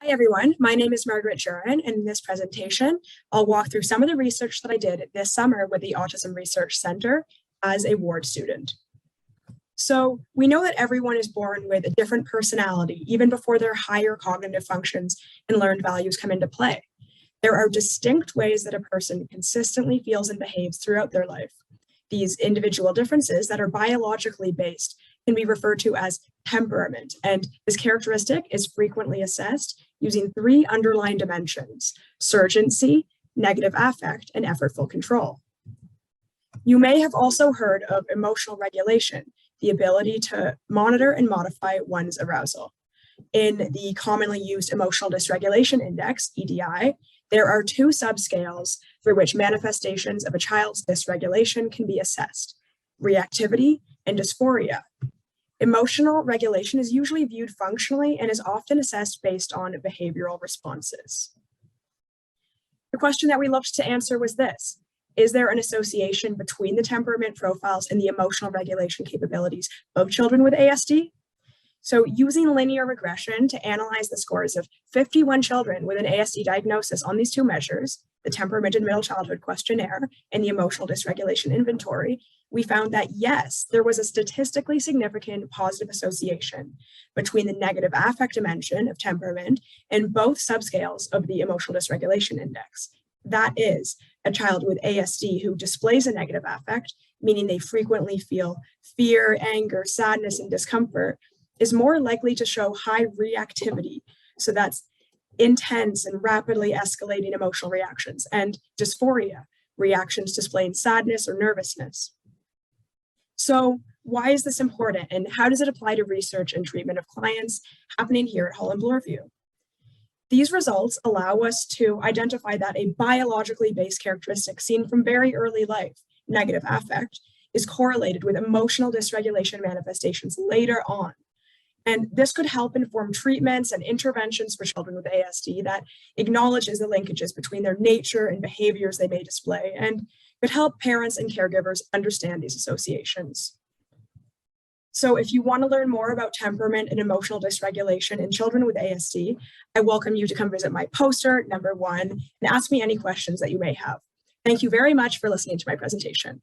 Hi everyone, my name is Margaret Juryn, and in this presentation, I'll walk through some of the research that I did this summer with the Autism Research Center as a ward student. So we know that everyone is born with a different personality, even before their higher cognitive functions and learned values come into play. There are distinct ways that a person consistently feels and behaves throughout their life. These individual differences that are biologically based can be referred to as temperament, and this characteristic is frequently assessed using three underlying dimensions: surgency, negative affect, and effortful control. You may have also heard of emotional regulation, the ability to monitor and modify one's arousal. In the commonly used Emotional Dysregulation Index, EDI, there are two subscales for which manifestations of a child's dysregulation can be assessed: reactivity and dysphoria. Emotional regulation is usually viewed functionally and is often assessed based on behavioral responses. The question that we looked to answer was this: is there an association between the temperament profiles and the emotional regulation capabilities of children with ASD? So using linear regression to analyze the scores of 51 children with an ASD diagnosis on these two measures, the Temperament and Middle Childhood Questionnaire and the Emotional Dysregulation Inventory, we found that yes, there was a statistically significant positive association between the negative affect dimension of temperament and both subscales of the Emotional Dysregulation Index. That is, a child with ASD who displays a negative affect, meaning they frequently feel fear, anger, sadness, and discomfort, is more likely to show high reactivity. So that's intense and rapidly escalating emotional reactions, and dysphoria, reactions displaying sadness or nervousness. So why is this important, and how does it apply to research and treatment of clients happening here at Holland Bloorview? These results allow us to identify that a biologically based characteristic seen from very early life, negative affect, is correlated with emotional dysregulation manifestations later on. And this could help inform treatments and interventions for children with ASD that acknowledges the linkages between their nature and behaviors they may display, and could help parents and caregivers understand these associations. So if you want to learn more about temperament and emotional dysregulation in children with ASD, I welcome you to come visit my poster, number 1, and ask me any questions that you may have. Thank you very much for listening to my presentation.